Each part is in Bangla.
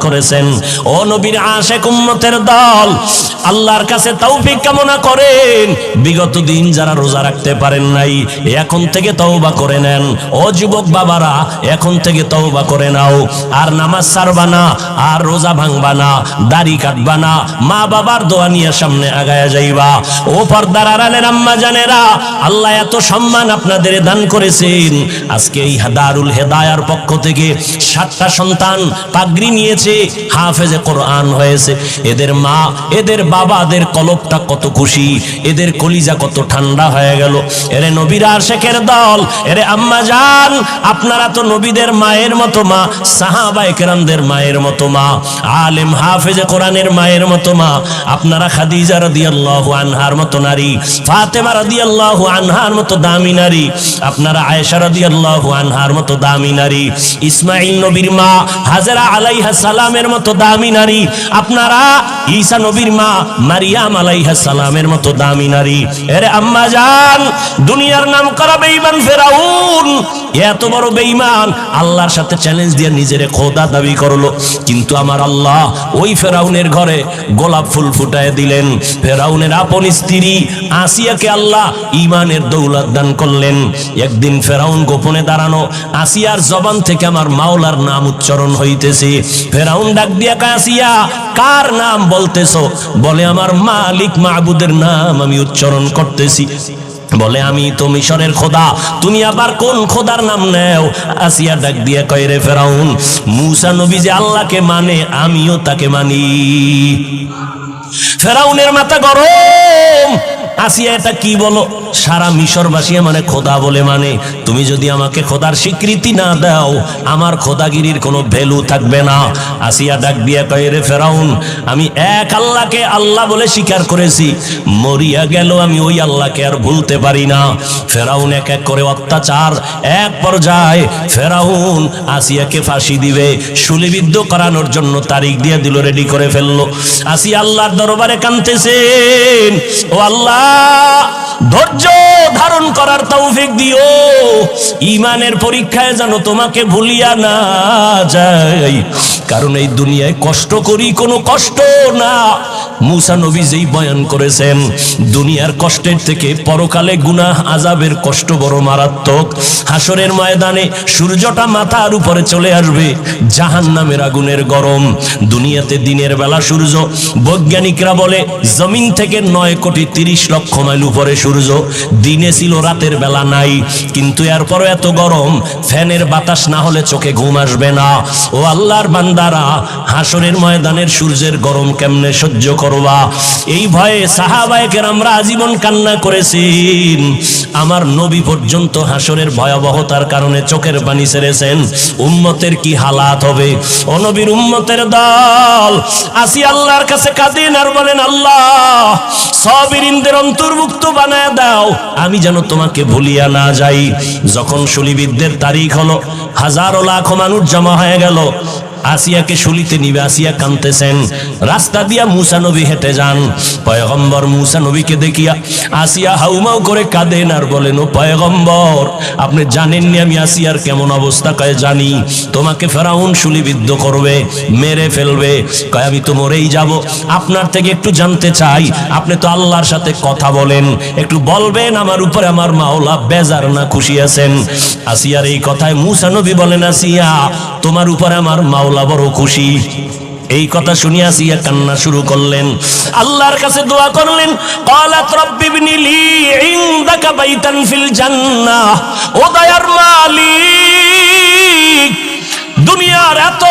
করেছেন। ও নবীর আশিক উম্মতের দল, আল্লাহর কাছে তৌফিক কামনা করেন। বিগত দিন যারা রোজা রাখতে পারেন নাই, এখন থেকে তওবা করে নেন। ও যুবক বাবারা, এখন থেকে তওবা করে নাও। আর নামাজ ছাড়বা না, আর রোজা ভাঙবা না, দাড়ি কাটবা না, মা বাবার দোয়া নিয়ে সামনে আগায়া যাইবা। ও পর্দার আড়ালের আম্মা জানেরা, আল্লাহ এত সম্মান আপনাদের দান করেছেন। আজকে এই দারুল হেদায়ার পক্ষ থেকে 7টা সন্তান পাগড়ি নিয়েছে, হাফেজে কোরআন হয়েছে। এদের মা, এদের বাবাদের কলবটা কত খুশি, এদের কলিজা কত ঠান্ডা হয়ে গেল। এরে নবীর আশিকের দল, এরে আম্মা জান, আপনারা তো নবীদের মায়ের মতো মা, সাহাবায়ে কেরামদের মায়ের মতো মা, আলেম হাফেজে কোরআনের মায়ের মতো মা। আপনারা খাদিজা রাদিয়াল্লাহু আনহার মতো নারী, ফাতেমা রাদিয়াল্লাহু আনহার মতো দামি নারী, আপনারা আয়েশা রাদিয়াল্লাহু আনহার মতো দামি নারী, ইসমাইল নবীর মা হাজেরা আলাইহা সালামের মতো দামি নারী, আপনারা ঈসা নবীর মা মারিয়াম আলাইহিস সালামের মতো দামি নারী। এরে আম্মা জান, দুনিয়ার নাম করা বেঈমান ফেরাউন এত বড় বেঈমান, আল্লাহর সাথে চ্যালেঞ্জ দিয়ে নিজেরে খোদা দাবি করলো। কিন্তু আমার আল্লাহ ওই ফেরাউনের ঘরে গোলাপ ফুল ফুটায় দিলেন। ফেরাউনের আপন স্ত্রী আসিয়াকে আল্লাহ ঈমানের দৌলত দান করলেন। একদিন ফেরাউন গোপনে দাঁড়ানো, আসিয়ার জবান থেকে আমার মাওলার নাম উচ্চারণ হইতেছে। ফেরাউন ডাক দিয়া কয়, আসিয়া কার নাম বলতেছো? বলে আমার মালিক মাবুদের নাম আমি উচ্চারণ করতেছি। বলে আমি তো মিশরের খোদা, তুমি আবার কোন খোদার নাম নেও? আসিয়া ডাক দিয়া কয়, রে ফেরাউন, মূসা নবী যে আল্লাহকে মানে আমিও তাকে মানি। ফেরাউনের মাথা গরম। আসিয়া এটা কি বলো? সারা মিশরবাসী মানে খোদা বলে মানে, তুমি যদি আমাকে খোদার স্বীকৃতি না দাও, আমার খোদাগিরির কোনো ভ্যালু থাকবে না। আসিয়া ডাক দিয়া কয়, রে ফেরাউন, আমি এক আল্লাহকে আল্লাহ বলে স্বীকার করেছি, মরিয়া গেল আমি ওই আল্লাহকে আর ভুলতে পারি না। ফেরাউন এক এক করে অত্যাচার, এক পর্যায়ে ফেরাউন আসিয়াকে ফাঁসি দিবে, শুলিবিদ্ধ করানোর জন্য তারিখ দিয়ে দিল, রেডি করে ফেললো। আসিয়া আল্লাহর দরবারে কাঁদতেছেন, ও আল্লাহ, ধৈর্য ধারণ করার তৌফিক দিও, ঈমানের পরীক্ষায় যেন তোমাকে ভুলিয়া না যাই, কারণ এই দুনিয়ায় কষ্ট করি কোনো কষ্ট না। মূসা নবী যেই বয়ান করেছেন, দুনিয়ার কষ্টের থেকে পরকালে গুনাহ আযাবের কষ্ট বড় মারাত্মক। হাসরের ময়দানে সূর্যটা মাথার উপরে চলে আসবে, জাহান্নামের আগুনের গরম। দুনিয়াতে দিনের বেলা সূর্য, বৈজ্ঞানিকরা বলে জমিন থেকে 9,30,00,000 মাইল উপরে সূর্য, দিনে ছিল, রাতের বেলা নাই। কিন্তু এরপরও এত গরম, ফ্যানের বাতাস না হলে চোখে ঘুম আসবে না। ও আল্লাহর বান্দারা, হাসরের ময়দানের সূর্যের গরম কেমনে সহ্য করবা? এই ভয়ে সাহাবায়ে কেরামরা আজীবন কান্না করেছেন। আমার নবী পর্যন্ত হাসরের ভয়াবহতার কারণে চোখের পানি ছেড়েছেন। উম্মতের কি হালাত হবে? ও নবীর উম্মতের দল, আসি আল্লাহর কাছে কাঁদেন আর বলেন, আল্লাহ, সাবিরিনদের অন্তর্ভুক্ত বানায় দাও, আমি যেন তোমাকে ভুলিয়া না যাই। যখন শুলিবিদ্ধের তারিখ হলো, হাজারো লাখো মানুষ জমা হয়ে গেল। আসিয়াকে শুলিতে নিবে, আসিয়া কাঁদতেছেন। রাস্তা দিয়া মূসা নবী হেঁটে যান। পয়গম্বর মূসা নবীকে দেখিয়া আসিয়া হাউমাউ করে কাঁদেন আর বলেন, ও পয়গম্বর, আপনি জানেননি আমি আসিয়ার কেমন অবস্থা? কয়, জানি, তোমাকে ফেরাউন শুলিবিদ্ধ করবে, মেরে ফেলবে। কয়, আমি তো মরেই যাব। আপনার থেকে একটু জানতে চাই, আপনি তো আল্লাহর সাথে কথা বলেন, একটু বলবেন আমার উপরে আমার মাওলা বেজার না খুশি আছেন? আসিয়ার এই কথায় মূসা নবী বলেন, আসিয়া, তোমার উপরে আমার মাওলা বড় খুশি। এই কথা শুনিয়া আসিয়া কান্না শুরু করলেন, আল্লাহর কাছে দোয়া করলেন। ক্বালাত রাব্বি ইবনি লি ইনদাকা বাইতান ফিল জান্নাহ। ও দয়ার মালিক, দুনিয়ার এত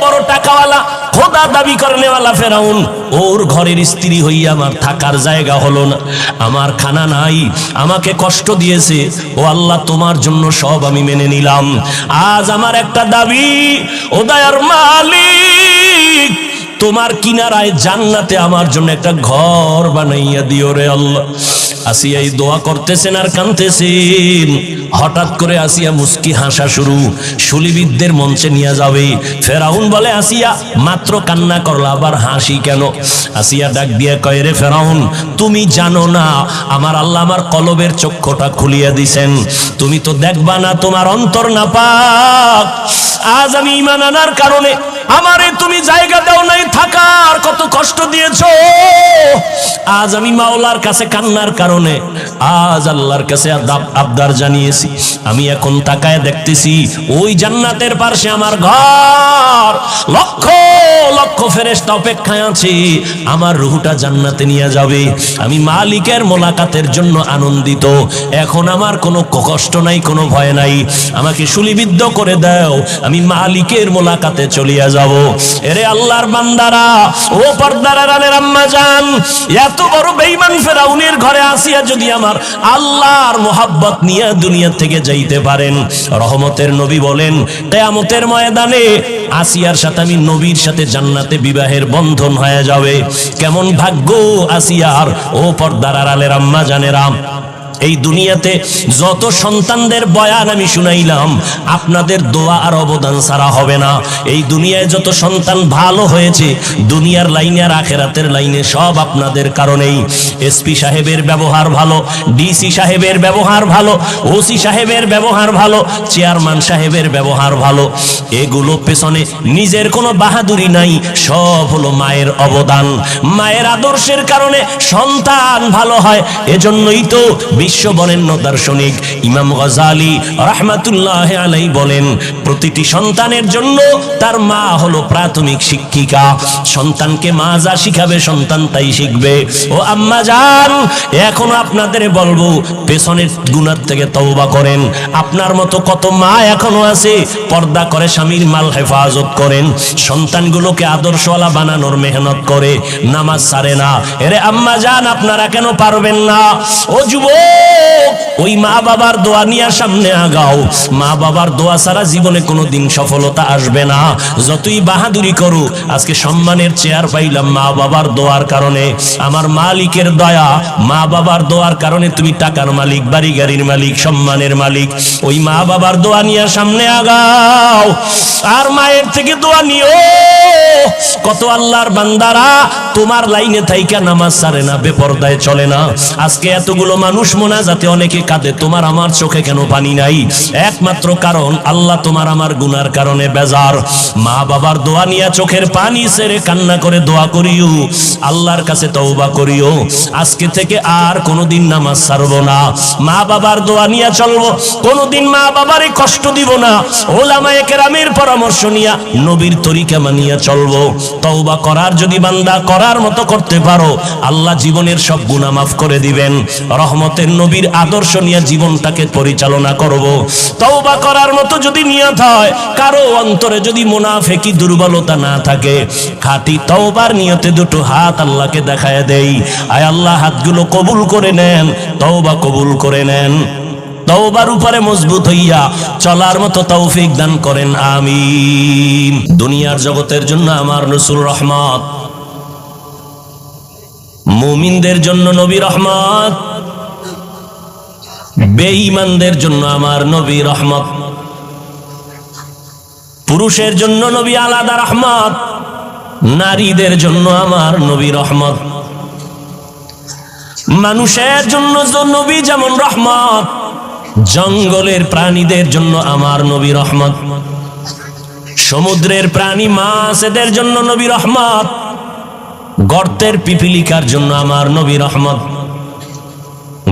বড় টাকাওয়ালা, খোদা দাবি করনেওয়ালা ফেরাউন, ওর ঘরের স্ত্রী হইয়া আমার থাকার জায়গা হলো না, আমার খানা নাই, আমাকে কষ্ট দিয়েছে। ও আল্লাহ, তোমার জন্য সব আমি মেনে নিলাম। আজ আমার একটা দাবি, ও দয়ার মালিক, তোমার কিনারায় জান্নাতে আমার জন্য একটা ঘর বানাইয়া দিও রে আল্লাহ। আসিয়া এই দোয়া করতেছেন আর কাঁদতেছেন। হঠাৎ করে আসিয়া মুস্কি হাসা শুরু, শুলিবিদদের মঞ্চে নিয়ে যাবে। ফেরাউন বলে, আসিয়া, মাত্র কান্না করলা, আবার হাসি কেন? আসিয়া ডাক দিয়ে কয়, রে ফেরাউন, তুমি জানো না আমার আল্লাহ আমার কলবের চক্ষুটা খুলিয়া দিছেন, তুমি তো দেখবা না, তোমার অন্তর নাপাক। আজ আমি ঈমান আনার কারণে আমারে তুমি জায়গা দাও নাই থাকার, কত কষ্ট দিয়েছো। আজ আমি মাওলার কাছে কান্নার কারণে আজ আল্লাহর কাছে আবদার জানিয়েছি। আমি এখন তাকায় দেখতেছি ওই জান্নাতের পাশে আমার ঘর, লক্ষ লক্ষ ফেরেশতা অপেক্ষায় আছে আমার রূহটা জান্নাতে নিয়ে যাবে। আমি মালিকের মোলাকাতের জন্য আনন্দিত। এখন আমার কোনো কষ্ট নাই, কোনো ভয় নাই। আমাকে শুলিবিদ্ধ করে দাও, আমি মালিকের মোলাকাতে চলিয়া যাব। এরে আল্লাহর বান্দারা, ও পর্দার আড়ালের আম্মা জান, এত বড় বেঈমান ফেরাউনের ঘরে আসিয়া যদি আমার আল্লাহর মোহাব্বত নিয়ে দুনিয়া থেকে যাইতে পারেন, রহমতের নবী বলেন কিয়ামতের ময়দানে আসিয়ার সাথে আমি নবীর সাথে জান্নাতে বিবাহের বন্ধন হয়ে যাবে। কেমন ভাগ্য আসিয়ার। ও পর্দার আড়ালের আম্মা জানেরা, এই দুনিয়াতে যত সন্তানদের বয়ান আমি শুনাইলাম, আপনাদের দোয়া আর অবদান ছাড়া হবে না। এই দুনিয়ায় যত সন্তান ভালো হয়েছে, দুনিয়ার লাইনে আর আখেরাতের লাইনে, সব আপনাদের কারণেই। এসপি সাহেবের ব্যবহার ভালো, ডিসি সাহেবের ব্যবহার ভালো, ওসি সাহেবের ব্যবহার ভালো, চেয়ারম্যান সাহেবের ব্যবহার ভালো, এগুলো পেছনে নিজের কোনো বাহাদুরি নাই, সব হলো মায়ের অবদান। মায়ের আদর্শের কারণে সন্তান ভালো হয়। এজন্যই তো বিশ্ব বরেণ্য দার্শনিক ইমাম গজালি রাহমাতুল্লাহ আলাইহি বলেন, প্রতিটি সন্তানের জন্য তার মা হলো প্রাথমিক শিক্ষিকা। সন্তানকে মা যা শিখাবে সন্তান তাই শিখবে। ও আম্মা জান, এখন আপনাদের বলবো পেছনের গুনাহ থেকে তওবা করেন। আপনার মতো কত মা এখনো আছে পর্দা করে স্বামীর মাল হেফাজত করেন, সন্তানগুলোকে আদর্শওয়ালা বানানোর মেহনত করে, নামাজ ছাড়ে না। এরে আম্মা জান, আপনারা কেন পারবেন না? ও যুবক, ওই মা বাবার দোয়া নিয়ে সামনে আগাও। মা বাবার দোয়া ছাড়া জীবনে কোনোদিন সফলতা আসবে না। যতই বাহাদুরি করো, আজকে সম্মানের চেয়ার পাইলাম মা বাবার দোয়ার কারণে। আমার মালিকের দয়া, মা বাবার দোয়ার কারণে তুমি টাকার মালিক, বাড়ি গাড়ির মালিক, সম্মানের মালিক। ওই মা বাবার দোয়া নিয়ে সামনে আগাও, আর মায়ের থেকে দোয়া নিও। কত আল্লাহর বান্দারা তোমার লাইনে থাইকা নামাজ ছাড়ে না, বেপরদায় চলে না। আজকে এতগুলো মানুষ মোনাজাতে অনেকে কাঁদে, তোমার আমার চোখে কেন পানি নাই? একমাত্র কারণ আল্লাহ তোমার আমার গুনার কারণে বেজার। মা বাবার দোয়া নিয়ে চোখের পানি ছেড়ে কান্না করে দোয়া করিও, আল্লাহর কাছে তওবা করিও। আজকে থেকে আর কোনোদিন নামাজ ছাড়বো না, মা বাবার দোয়া নিয়ে চলবো, কোনোদিন মা বাবারে কষ্ট দিব না। ওলামায়ে কেরামের পরামর্শ নিয়ে নবীর তরিকা মানিয়া চলবো। তওবা করার যদি বান্দা করার মতো করতে পারো, আল্লাহ জীবনের সব গুনাহ মাফ করে দিবেন। রহমতের নবীর আদর্শ নিয়ে জীবনটাকে পরিচালনা করব। তওবা করার মতো যদি নিয়ত হয়, কারো অন্তরে যদি মুনাফিকি দুর্বলতা না থাকে, খাঁটি তওবার নিয়তে দুটো হাত আল্লাহকে দেখায় দেই। আয় আল্লাহ, হাতগুলো কবুল করে নেন, তওবা কবুল করে নেন। তওবার উপরে মজবুত হইয়া চলার মতো তৌফিক দান করেন, আমিন। দুনিয়ার জগতের জন্য আমার রাসূল রহমত, মুমিনদের জন্য নবী রহমত, বেঈমানদের জন্য আমার নবী রহমত। পুরুষের জন্য নবী আলাদা রহমত, নারীদের জন্য আমার নবী রহমত। মানুষের জন্য নবী যেমন রহমত, জঙ্গলের প্রাণীদের জন্য আমার নবী রহমত। সমুদ্রের প্রাণী মাছ, এদের জন্য নবী রহমত। গর্তের পিপিলিকার জন্য আমার নবী রহমত।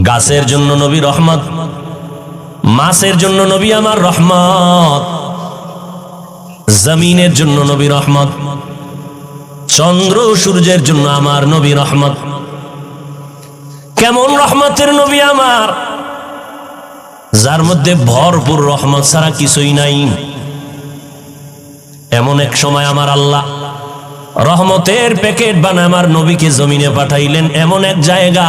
গাছের জন্য নবী রহমত, মাছের জন্য নবী আমার রহমত। জমিনের জন্য নবী রহমত, চন্দ্র সূর্যের জন্য আমার নবী রহমত। কেমন রহমতের নবী আমার, যার মধ্যে ভরপুর রহমত ছাড়া কিছুই নাই। এমন এক সময় আমার আল্লাহ রহমতের প্যাকেট বানায় আমার নবীকে জমিনে পাঠাইলেন, এমন এক জায়গা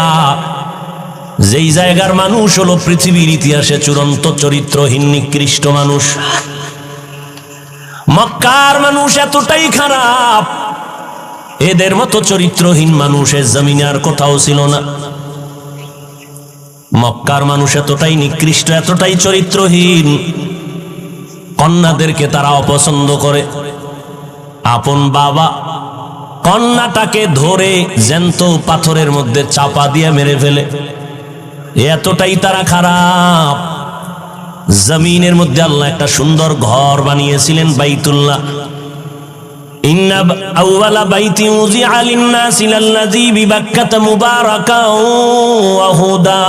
যেই জায়গার মানুষ হলো পৃথিবীর ইতিহাসে চূড়ান্ত চরিত্রহীন নিকৃষ্ট মানুষ। মক্কার মানুষ এতটাই খারাপ, এদের মতো চরিত্রহীন মানুষের জমিনে আর কোথাও ছিল না। মক্কার মানুষ এতটাই নিকৃষ্ট, এতটাই চরিত্রহীন, কন্যাদেরকে তারা অপছন্দ করে। আপন বাবা কন্যাটাকে ধরে জ্যান্ত পাথরের মধ্যে চাপা দিয়ে মেরে ফেলে, এতটাই তারা খারাপ। জমিনের মধ্যে আল্লাহ একটা সুন্দর ঘর বানিয়েছিলেন, বাইতুল্লাহ। ইন্না আউওয়ালা বাইতি উযিআ লিন-নাসি লাল্লাযী বিবাক্কাতা মুবারাকাও ওয়া হুদা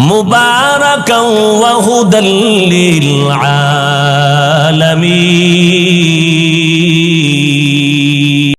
মুবারাকাও ওয়া হুদাল লিল আলামিন।